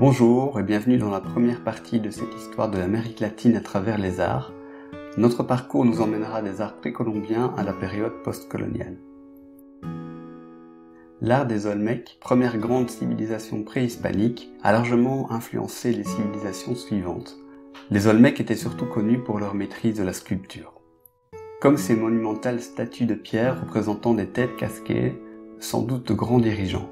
Bonjour et bienvenue dans la première partie de cette histoire de l'Amérique latine à travers les arts. Notre parcours nous emmènera des arts précolombiens à la période postcoloniale. L'art des Olmecs, première grande civilisation préhispanique, a largement influencé les civilisations suivantes. Les Olmecs étaient surtout connus pour leur maîtrise de la sculpture. Comme ces monumentales statues de pierre représentant des têtes casquées, sans doute de grands dirigeants.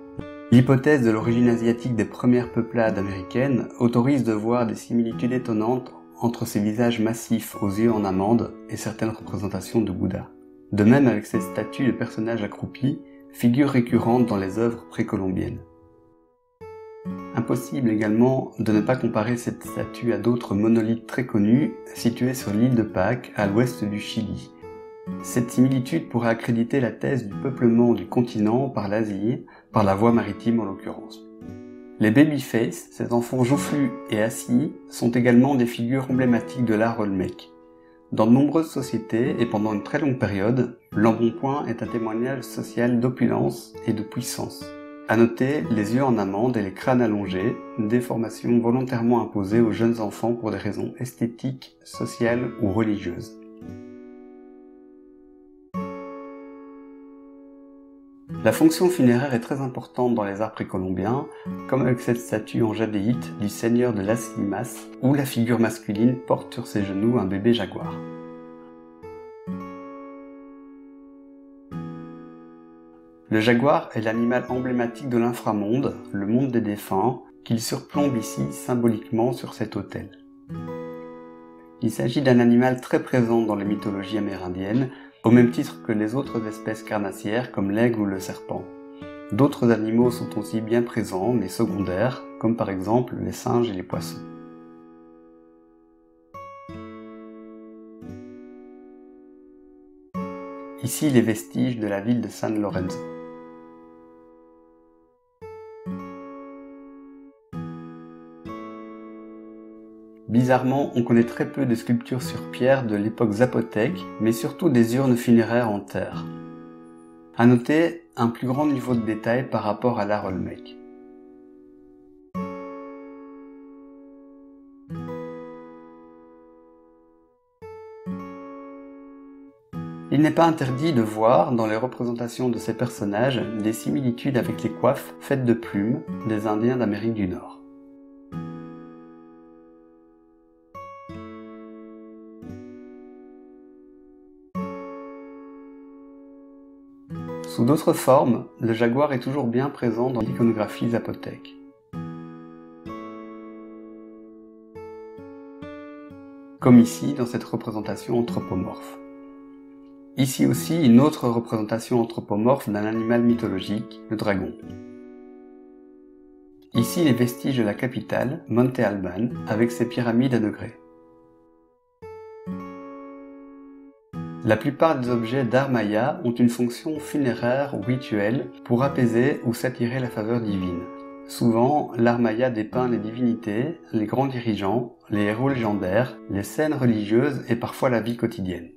L'hypothèse de l'origine asiatique des premières peuplades américaines autorise de voir des similitudes étonnantes entre ces visages massifs aux yeux en amande et certaines représentations de Bouddha. De même avec ces statues de personnages accroupis, figure récurrente dans les œuvres précolombiennes. Impossible également de ne pas comparer cette statue à d'autres monolithes très connus situés sur l'île de Pâques à l'ouest du Chili. Cette similitude pourrait accréditer la thèse du peuplement du continent par l'Asie, par la voie maritime en l'occurrence. Les babyface, ces enfants joufflus et assis, sont également des figures emblématiques de l'art olmec. Dans de nombreuses sociétés et pendant une très longue période, l'embonpoint est un témoignage social d'opulence et de puissance. À noter les yeux en amande et les crânes allongés, une déformation volontairement imposée aux jeunes enfants pour des raisons esthétiques, sociales ou religieuses. La fonction funéraire est très importante dans les arts précolombiens, comme avec cette statue en jadéite du seigneur de Las Limas, où la figure masculine porte sur ses genoux un bébé jaguar. Le jaguar est l'animal emblématique de l'inframonde, le monde des défunts, qu'il surplombe ici symboliquement sur cet autel. Il s'agit d'un animal très présent dans les mythologies amérindiennes, au même titre que les autres espèces carnassières comme l'aigle ou le serpent. D'autres animaux sont aussi bien présents, mais secondaires, comme par exemple les singes et les poissons. Ici les vestiges de la ville de San Lorenzo. Bizarrement, on connaît très peu de sculptures sur pierre de l'époque zapotèque, mais surtout des urnes funéraires en terre. À noter un plus grand niveau de détail par rapport à l'art olmec. Il n'est pas interdit de voir, dans les représentations de ces personnages, des similitudes avec les coiffes faites de plumes des Indiens d'Amérique du Nord. Sous d'autres formes, le jaguar est toujours bien présent dans l'iconographie zapotèque. Comme ici dans cette représentation anthropomorphe. Ici aussi une autre représentation anthropomorphe d'un animal mythologique, le dragon. Ici les vestiges de la capitale, Monte Alban, avec ses pyramides à degrés. La plupart des objets d'art maya ont une fonction funéraire ou rituelle pour apaiser ou s'attirer la faveur divine. Souvent, l'art maya dépeint les divinités, les grands dirigeants, les héros légendaires, les scènes religieuses et parfois la vie quotidienne.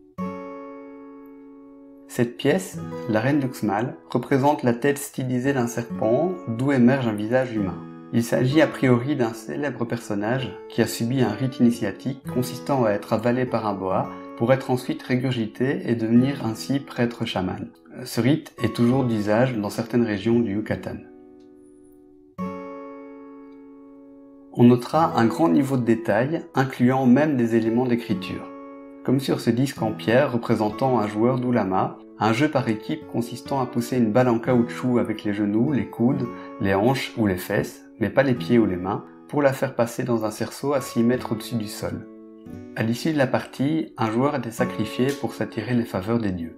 Cette pièce, la reine d'Uxmal, représente la tête stylisée d'un serpent d'où émerge un visage humain. Il s'agit a priori d'un célèbre personnage qui a subi un rite initiatique consistant à être avalé par un boa pour être ensuite régurgité et devenir ainsi prêtre chaman. Ce rite est toujours d'usage dans certaines régions du Yucatan. On notera un grand niveau de détail, incluant même des éléments d'écriture. Comme sur ce disque en pierre représentant un joueur d'Ulama, un jeu par équipe consistant à pousser une balle en caoutchouc avec les genoux, les coudes, les hanches ou les fesses, mais pas les pieds ou les mains, pour la faire passer dans un cerceau à 6 mètres au-dessus du sol. À l'issue de la partie, un joueur était sacrifié pour s'attirer les faveurs des dieux.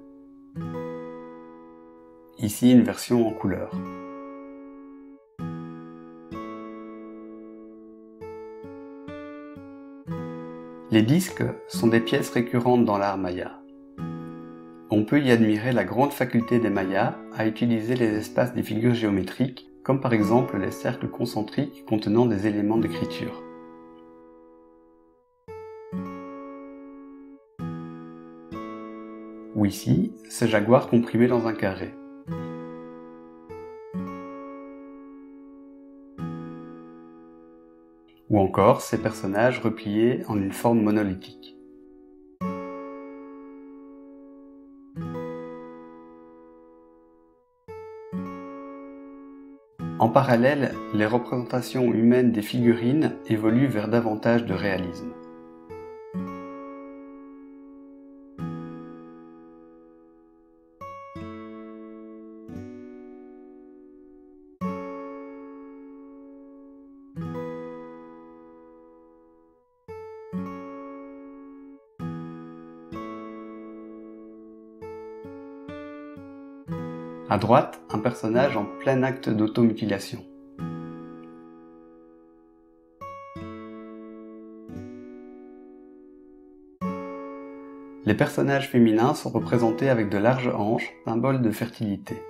Ici une version en couleur. Les disques sont des pièces récurrentes dans l'art maya. On peut y admirer la grande faculté des Mayas à utiliser les espaces des figures géométriques, comme par exemple les cercles concentriques contenant des éléments d'écriture. Ou ici, ce jaguar comprimé dans un carré. ou encore ces personnages repliés en une forme monolithique. En parallèle, les représentations humaines des figurines évoluent vers davantage de réalisme. À droite, un personnage en plein acte d'automutilation. Les personnages féminins sont représentés avec de larges hanches, symbole de fertilité.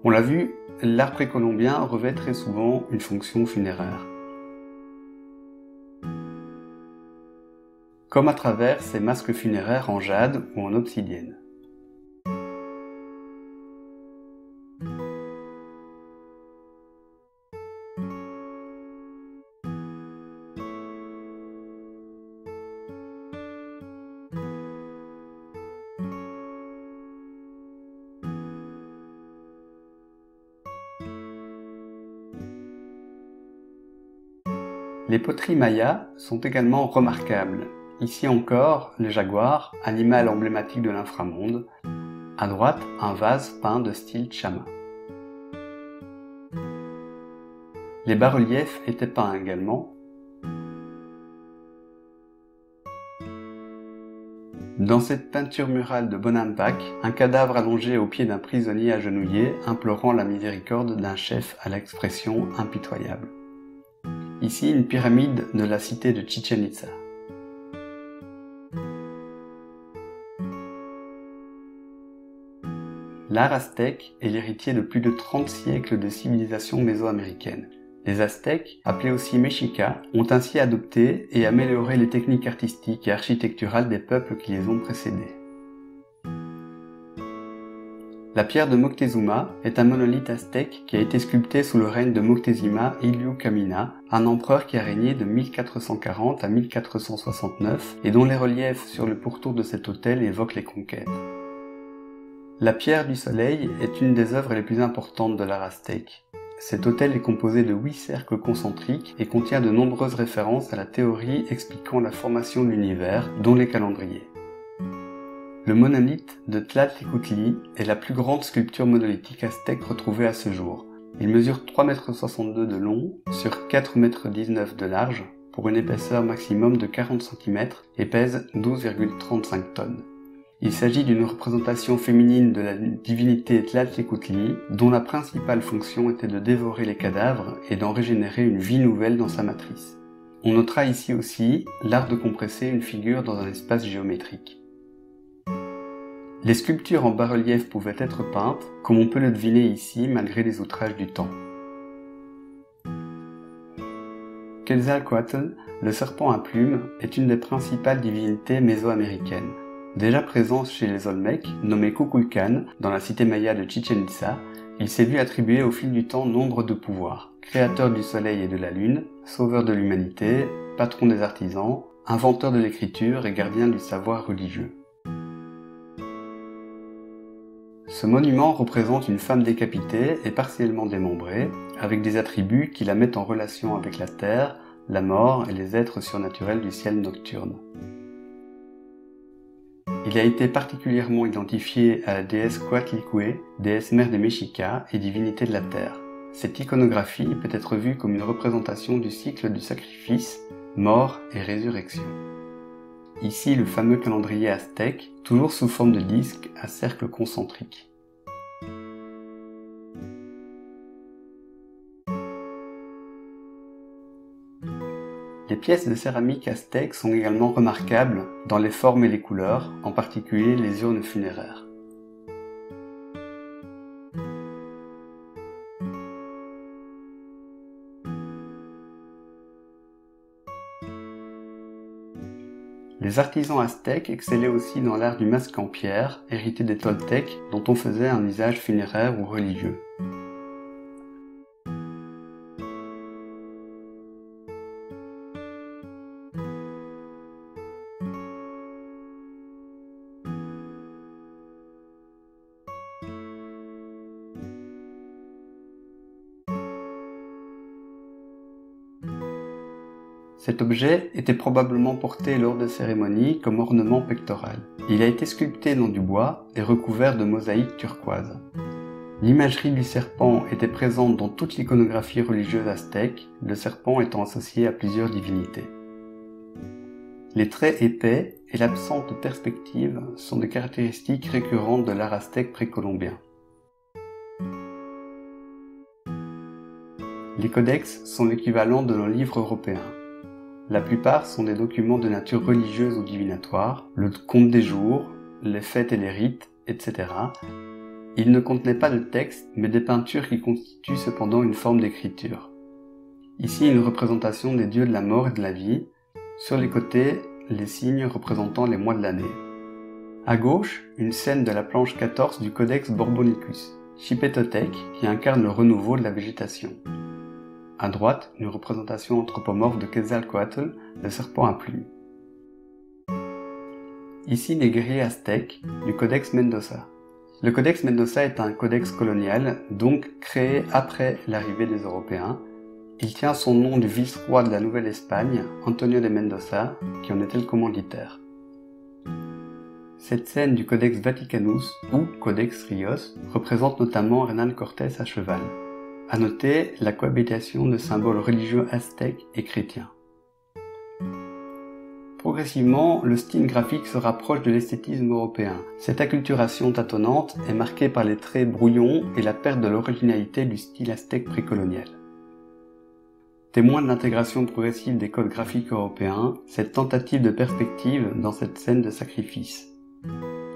On l'a vu, l'art précolombien revêt très souvent une fonction funéraire. Comme à travers ces masques funéraires en jade ou en obsidienne. Les poteries mayas sont également remarquables. Ici encore, le jaguar, animal emblématique de l'inframonde. À droite, un vase peint de style chama. Les bas-reliefs étaient peints également. Dans cette peinture murale de Bonampak, un cadavre allongé au pied d'un prisonnier agenouillé, implorant la miséricorde d'un chef à l'expression impitoyable. Ici, une pyramide de la cité de Chichen Itza. L'art aztèque est l'héritier de plus de 30 siècles de civilisation mésoaméricaine. Les Aztèques, appelés aussi Mexicas, ont ainsi adopté et amélioré les techniques artistiques et architecturales des peuples qui les ont précédés. La pierre de Moctezuma est un monolithe aztèque qui a été sculpté sous le règne de Moctezuma Ilu Camina, un empereur qui a régné de 1440 à 1469 et dont les reliefs sur le pourtour de cet autel évoquent les conquêtes. La pierre du soleil est une des œuvres les plus importantes de l'art aztèque. Cet autel est composé de 8 cercles concentriques et contient de nombreuses références à la théorie expliquant la formation de l'univers, dont les calendriers. Le monolithe de Tlahtlicutli est la plus grande sculpture monolithique aztèque retrouvée à ce jour. Il mesure 3,62 m de long sur 4,19 m de large pour une épaisseur maximum de 40 cm et pèse 12,35 tonnes. Il s'agit d'une représentation féminine de la divinité Tlahtlicutli dont la principale fonction était de dévorer les cadavres et d'en régénérer une vie nouvelle dans sa matrice. On notera ici aussi l'art de compresser une figure dans un espace géométrique. Les sculptures en bas-relief pouvaient être peintes, comme on peut le deviner ici malgré les outrages du temps. Quetzalcoatl, le serpent à plumes, est une des principales divinités mésoaméricaines. Déjà présent chez les Olmecs, nommé Kukulkan, dans la cité maya de Chichen Itza, il s'est vu attribuer au fil du temps nombre de pouvoirs. Créateur du soleil et de la lune, sauveur de l'humanité, patron des artisans, inventeur de l'écriture et gardien du savoir religieux. Ce monument représente une femme décapitée et partiellement démembrée, avec des attributs qui la mettent en relation avec la terre, la mort et les êtres surnaturels du ciel nocturne. Il a été particulièrement identifié à la déesse Coatlicue, déesse mère des Mexicas et divinité de la terre. Cette iconographie peut être vue comme une représentation du cycle du sacrifice, mort et résurrection. Ici le fameux calendrier aztèque, toujours sous forme de disque à cercle concentrique. Les pièces de céramique aztèque sont également remarquables dans les formes et les couleurs, en particulier les urnes funéraires. Les artisans aztèques excellaient aussi dans l'art du masque en pierre, hérité des Toltèques, dont on faisait un usage funéraire ou religieux. Cet objet était probablement porté lors de cérémonies comme ornement pectoral. Il a été sculpté dans du bois et recouvert de mosaïques turquoises. L'imagerie du serpent était présente dans toute l'iconographie religieuse aztèque, le serpent étant associé à plusieurs divinités. Les traits épais et l'absence de perspective sont des caractéristiques récurrentes de l'art aztèque précolombien. Les codex sont l'équivalent de nos livres européens. La plupart sont des documents de nature religieuse ou divinatoire, le compte des jours, les fêtes et les rites, etc. Ils ne contenaient pas de texte, mais des peintures qui constituent cependant une forme d'écriture. Ici, une représentation des dieux de la mort et de la vie. Sur les côtés, les signes représentant les mois de l'année. À gauche, une scène de la planche 14 du Codex Borbonicus, Chipetotec, qui incarne le renouveau de la végétation. À droite, une représentation anthropomorphe de Quetzalcoatl, le serpent à plumes. Ici, des guerriers aztèques du Codex Mendoza. Le Codex Mendoza est un codex colonial, donc créé après l'arrivée des Européens. Il tient son nom du vice-roi de la Nouvelle-Espagne, Antonio de Mendoza, qui en était le commanditaire. Cette scène du Codex Vaticanus, ou Codex Rios, représente notamment Hernán Cortés à cheval. À noter la cohabitation de symboles religieux aztèques et chrétiens. Progressivement, le style graphique se rapproche de l'esthétisme européen. Cette acculturation tâtonnante est marquée par les traits brouillons et la perte de l'originalité du style aztèque précolonial. Témoin de l'intégration progressive des codes graphiques européens, cette tentative de perspective dans cette scène de sacrifice.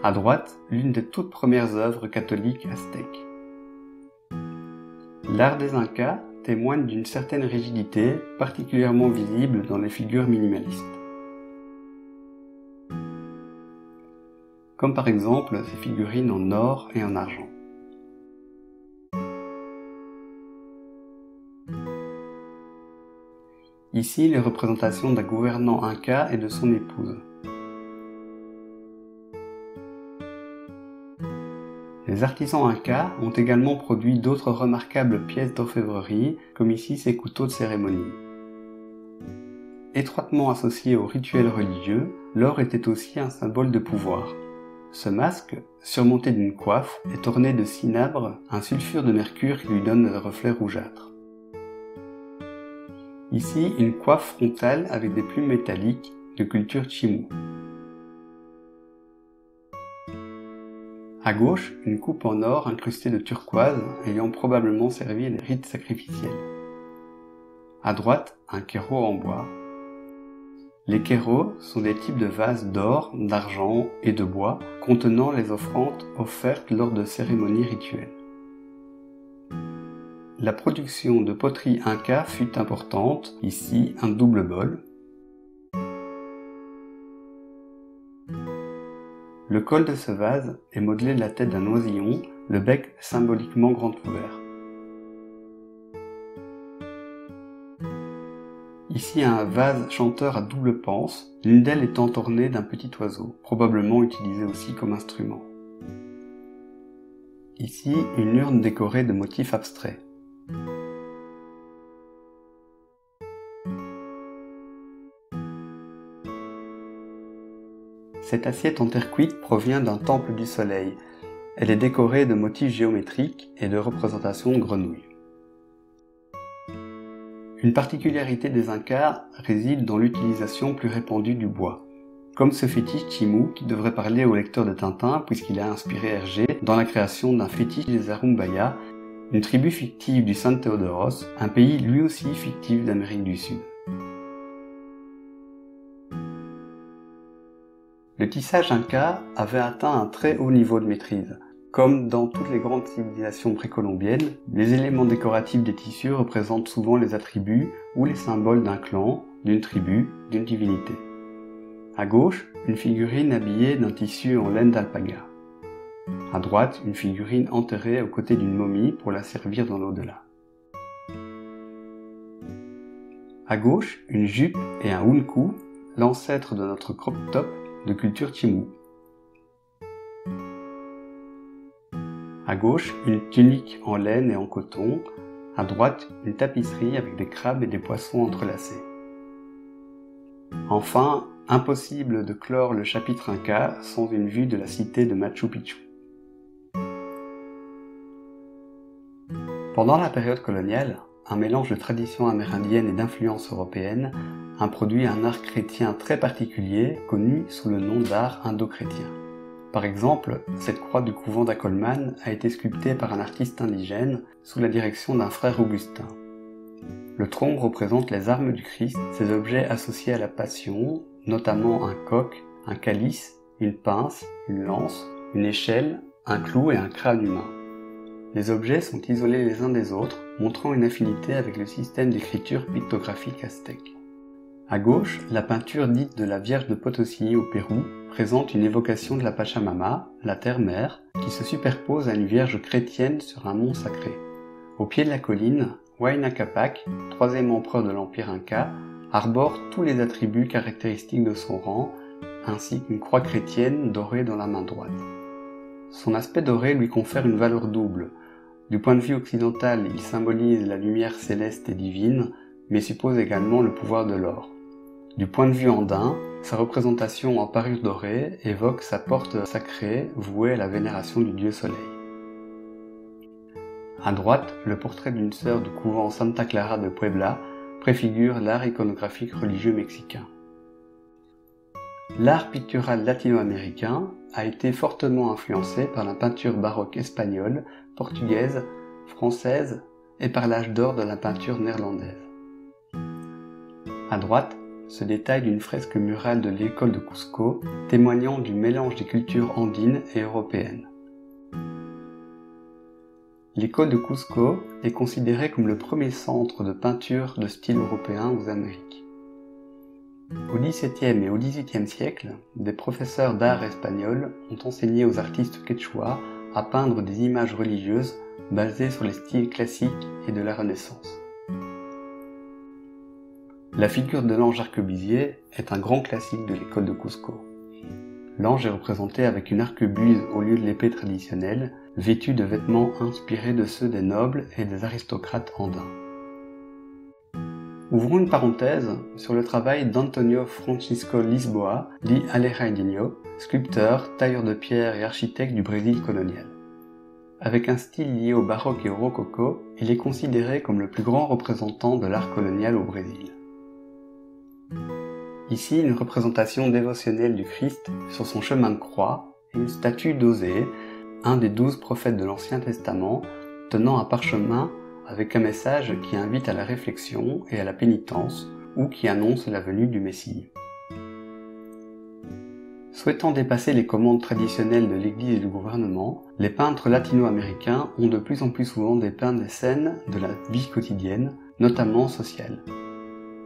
À droite, l'une des toutes premières œuvres catholiques aztèques. L'art des Incas témoigne d'une certaine rigidité, particulièrement visible dans les figures minimalistes. Comme par exemple ces figurines en or et en argent. Ici, les représentations d'un gouvernant inca et de son épouse. Les artisans incas ont également produit d'autres remarquables pièces d'orfèvrerie, comme ici ces couteaux de cérémonie. Étroitement associé aux rituels religieux, l'or était aussi un symbole de pouvoir. Ce masque, surmonté d'une coiffe, est orné de cinabre, un sulfure de mercure qui lui donne un reflet rougeâtre. Ici, une coiffe frontale avec des plumes métalliques de culture Chimú. À gauche, une coupe en or incrustée de turquoise ayant probablement servi à des rites sacrificiels. À droite, un khéro en bois. Les khéros sont des types de vases d'or, d'argent et de bois contenant les offrandes offertes lors de cérémonies rituelles. La production de poterie inca fut importante, ici un double bol. Le col de ce vase est modelé de la tête d'un oisillon, le bec symboliquement grand ouvert. Ici un vase chanteur à double panse, l'une d'elles étant ornée d'un petit oiseau, probablement utilisé aussi comme instrument. Ici une urne décorée de motifs abstraits. Cette assiette en terre cuite provient d'un temple du soleil. Elle est décorée de motifs géométriques et de représentations de grenouilles. Une particularité des Incas réside dans l'utilisation plus répandue du bois. Comme ce fétiche Chimú qui devrait parler au lecteur de Tintin puisqu'il a inspiré Hergé dans la création d'un fétiche des Arumbaya, une tribu fictive du San Théodoros, un pays lui aussi fictif d'Amérique du Sud. Le tissage inca avait atteint un très haut niveau de maîtrise. Comme dans toutes les grandes civilisations précolombiennes, les éléments décoratifs des tissus représentent souvent les attributs ou les symboles d'un clan, d'une tribu, d'une divinité. À gauche, une figurine habillée d'un tissu en laine d'alpaga. À droite, une figurine enterrée aux côtés d'une momie pour la servir dans l'au-delà. À gauche, une jupe et un hunku, l'ancêtre de notre crop top de culture Chimú. À gauche, une tunique en laine et en coton. À droite, une tapisserie avec des crabes et des poissons entrelacés. Enfin, impossible de clore le chapitre Inca sans une vue de la cité de Machu Picchu. Pendant la période coloniale, un mélange de traditions amérindiennes et d'influences européennes a produit un art chrétien très particulier connu sous le nom d'art indo-chrétien. Par exemple, cette croix du couvent d'Acolman a été sculptée par un artiste indigène sous la direction d'un frère augustin. Le tronc représente les armes du Christ, ces objets associés à la Passion, notamment un coq, un calice, une pince, une lance, une échelle, un clou et un crâne humain. Les objets sont isolés les uns des autres, montrant une affinité avec le système d'écriture pictographique aztèque. À gauche, la peinture dite de la Vierge de Potosí au Pérou présente une évocation de la Pachamama, la terre-mère, qui se superpose à une Vierge chrétienne sur un mont sacré. Au pied de la colline, Huayna Capac, troisième empereur de l'Empire Inca, arbore tous les attributs caractéristiques de son rang, ainsi qu'une croix chrétienne dorée dans la main droite. Son aspect doré lui confère une valeur double. Du point de vue occidental, il symbolise la lumière céleste et divine, mais suppose également le pouvoir de l'or. Du point de vue andin, sa représentation en parure dorée évoque sa porte sacrée vouée à la vénération du dieu soleil. À droite, le portrait d'une sœur du couvent Santa Clara de Puebla préfigure l'art iconographique religieux mexicain. L'art pictural latino-américain a été fortement influencé par la peinture baroque espagnole, portugaise, française et par l'âge d'or de la peinture néerlandaise. À droite, se détaille d'une fresque murale de l'école de Cusco témoignant du mélange des cultures andines et européennes. L'école de Cusco est considérée comme le premier centre de peinture de style européen aux Amériques. Au XVIIe et au XVIIIe siècle, des professeurs d'art espagnols ont enseigné aux artistes quechua à peindre des images religieuses basées sur les styles classiques et de la Renaissance. La figure de l'ange arquebusier est un grand classique de l'école de Cusco. L'ange est représenté avec une arquebuse au lieu de l'épée traditionnelle, vêtue de vêtements inspirés de ceux des nobles et des aristocrates andins. Ouvrons une parenthèse sur le travail d'Antonio Francisco Lisboa, dit Alejandrinho, sculpteur, tailleur de pierre et architecte du Brésil colonial. Avec un style lié au baroque et au rococo, il est considéré comme le plus grand représentant de l'art colonial au Brésil. Ici, une représentation dévotionnelle du Christ sur son chemin de croix et une statue d'Osée, un des 12 prophètes de l'Ancien Testament, tenant un parchemin avec un message qui invite à la réflexion et à la pénitence ou qui annonce la venue du Messie. Souhaitant dépasser les commandes traditionnelles de l'Église et du gouvernement, les peintres latino-américains ont de plus en plus souvent dépeint des scènes de la vie quotidienne, notamment sociale.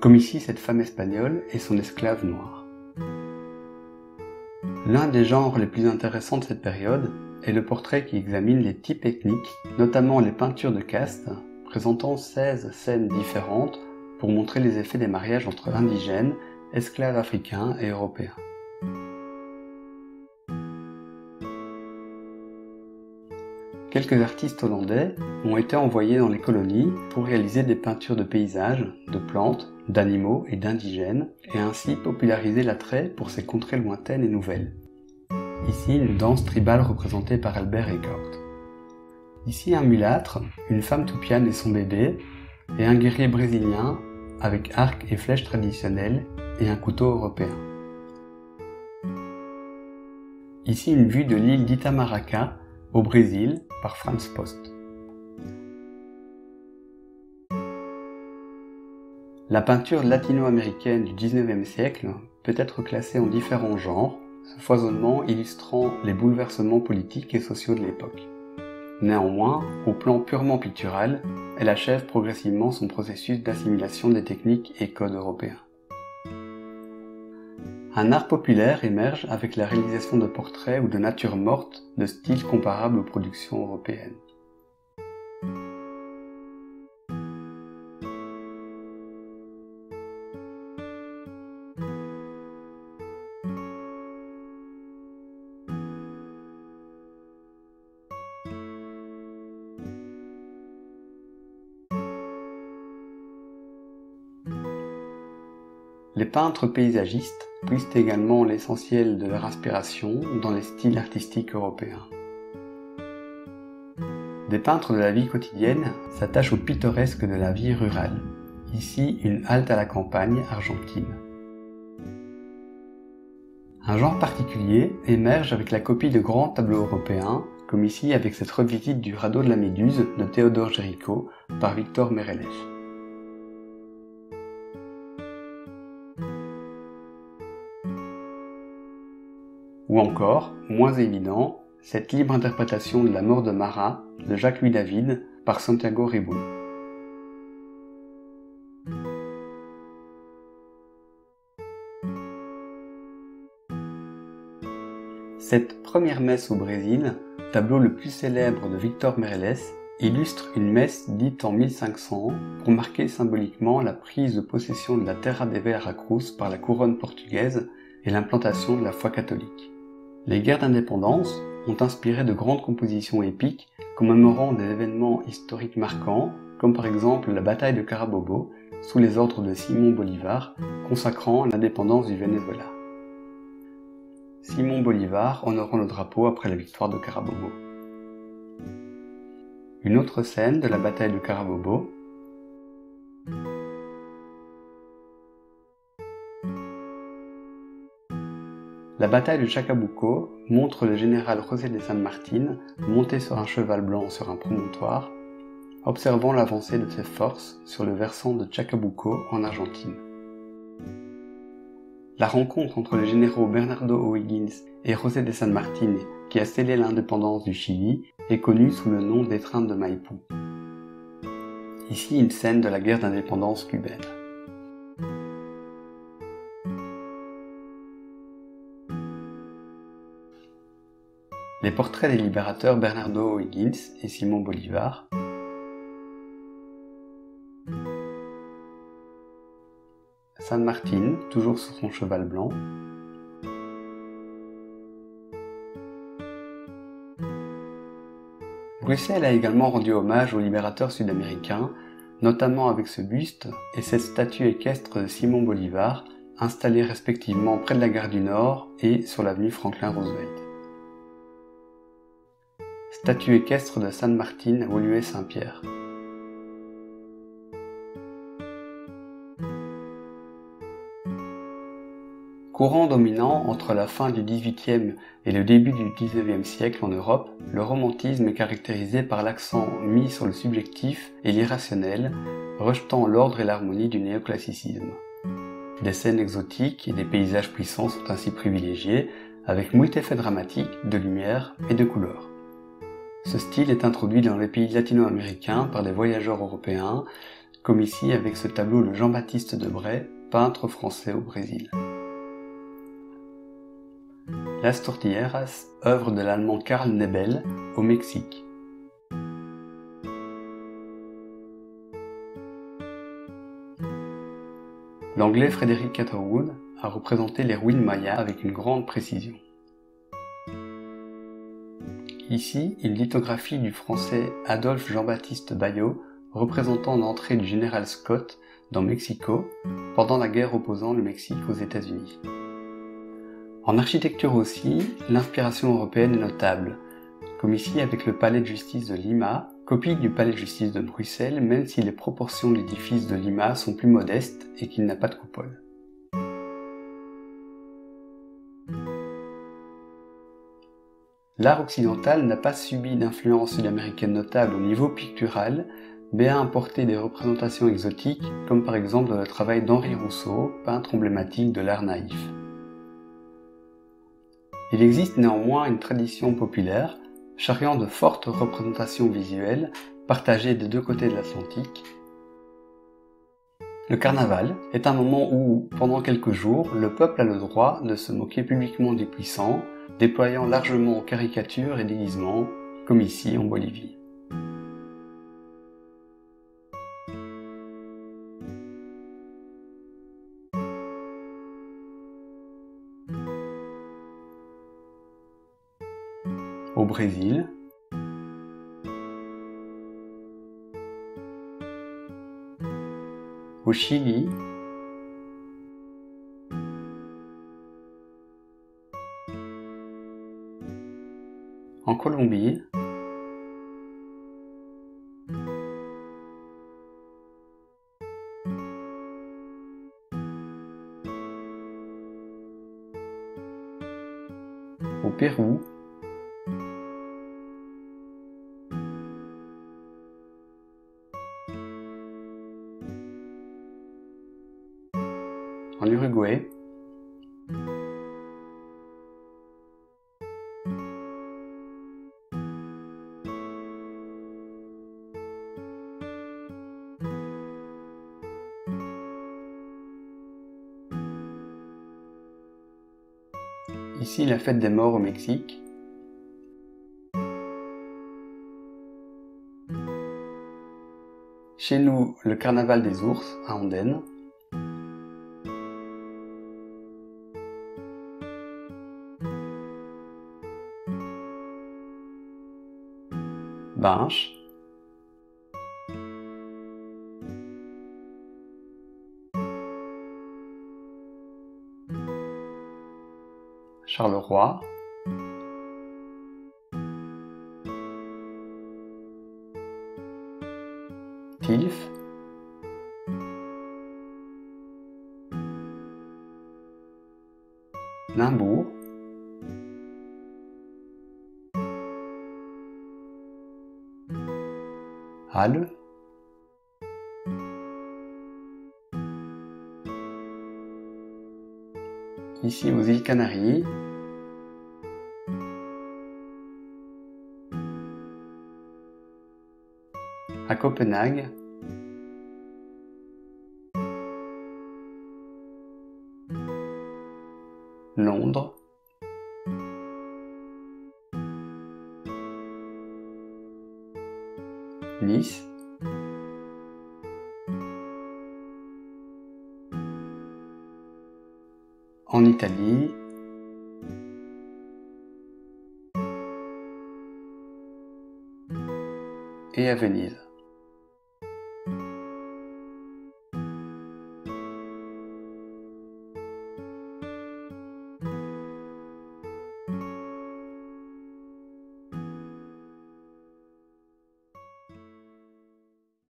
Comme ici cette femme espagnole et son esclave noir. L'un des genres les plus intéressants de cette période est le portrait qui examine les types ethniques, notamment les peintures de caste, présentant 16 scènes différentes pour montrer les effets des mariages entre indigènes, esclaves africains et européens. Quelques artistes hollandais ont été envoyés dans les colonies pour réaliser des peintures de paysages, de plantes, d'animaux et d'indigènes, et ainsi populariser l'attrait pour ces contrées lointaines et nouvelles. Ici, une danse tribale représentée par Albert Eckhout. Ici, un mulâtre, une femme toupiane et son bébé, et un guerrier brésilien avec arc et flèche traditionnels et un couteau européen. Ici, une vue de l'île d'Itamaracá, au Brésil, par Franz Post. La peinture latino-américaine du XIXe siècle peut être classée en différents genres, ce foisonnement illustrant les bouleversements politiques et sociaux de l'époque. Néanmoins, au plan purement pictural, elle achève progressivement son processus d'assimilation des techniques et codes européens. Un art populaire émerge avec la réalisation de portraits ou de natures mortes de style comparable aux productions européennes. Les peintres paysagistes puisent également l'essentiel de leur inspiration dans les styles artistiques européens. Des peintres de la vie quotidienne s'attachent au pittoresque de la vie rurale. Ici, une halte à la campagne argentine. Un genre particulier émerge avec la copie de grands tableaux européens, comme ici avec cette revisite du radeau de la Méduse de Théodore Géricault par Victor Meirelles. Ou encore, moins évident, cette libre interprétation de la mort de Marat de Jacques-Louis David par Santiago Riboud. Cette première messe au Brésil, tableau le plus célèbre de Victor Meirelles, illustre une messe dite en 1500 pour marquer symboliquement la prise de possession de la Terra de Veracruz par la couronne portugaise et l'implantation de la foi catholique. Les guerres d'indépendance ont inspiré de grandes compositions épiques commémorant des événements historiques marquants, comme par exemple la bataille de Carabobo, sous les ordres de Simon Bolivar, consacrant l'indépendance du Venezuela. Simon Bolivar honorant le drapeau après la victoire de Carabobo. Une autre scène de la bataille de Carabobo. La bataille de Chacabuco montre le général José de San Martín monté sur un cheval blanc sur un promontoire, observant l'avancée de ses forces sur le versant de Chacabuco en Argentine. La rencontre entre les généraux Bernardo O'Higgins et José de San Martín, qui a scellé l'indépendance du Chili, est connue sous le nom d'étreinte de Maipú. Ici une scène de la guerre d'indépendance cubaine. Les portraits des libérateurs Bernardo O'Higgins et Simon Bolivar. San Martín, toujours sur son cheval blanc. Bruxelles a également rendu hommage aux libérateurs sud-américains, notamment avec ce buste et cette statue équestre de Simon Bolivar, installés respectivement près de la gare du Nord et sur l'avenue Franklin Roosevelt. Statue équestre de San Martín à Woluwe-Saint-Pierre. Courant dominant entre la fin du XVIIIe et le début du XIXe siècle en Europe, le romantisme est caractérisé par l'accent mis sur le subjectif et l'irrationnel, rejetant l'ordre et l'harmonie du néoclassicisme. Des scènes exotiques et des paysages puissants sont ainsi privilégiés, avec moult effets dramatiques, de lumière et de couleurs. Ce style est introduit dans les pays latino-américains par des voyageurs européens, comme ici avec ce tableau de Jean-Baptiste Debray, peintre français au Brésil. Las Tortilleras, œuvre de l'allemand Karl Nebel, au Mexique. L'anglais Frederick Catherwood a représenté les ruines mayas avec une grande précision. Ici, une lithographie du français Adolphe Jean-Baptiste Baillot représentant l'entrée du général Scott dans Mexico pendant la guerre opposant le Mexique aux États-Unis. En architecture aussi, l'inspiration européenne est notable, comme ici avec le palais de justice de Lima, copie du palais de justice de Bruxelles même si les proportions de l'édifice de Lima sont plus modestes et qu'il n'a pas de coupole. L'art occidental n'a pas subi d'influence sud-américaine notable au niveau pictural, mais a importé des représentations exotiques, comme par exemple dans le travail d'Henri Rousseau, peintre emblématique de l'art naïf. Il existe néanmoins une tradition populaire, charriant de fortes représentations visuelles, partagées des deux côtés de l'Atlantique. Le carnaval est un moment où, pendant quelques jours, le peuple a le droit de se moquer publiquement des puissants, déployant largement caricatures et déguisements, comme ici en Bolivie. Au Brésil, au Chili, en Colombie, au Pérou, en Uruguay, ici la fête des morts au Mexique, chez nous le carnaval des ours à Andenne, Binche, Charleroi, Tilf, Limbourg, Halle, ici aux îles Canaries, à Copenhague, Londres, Nice, en Italie, et à Venise.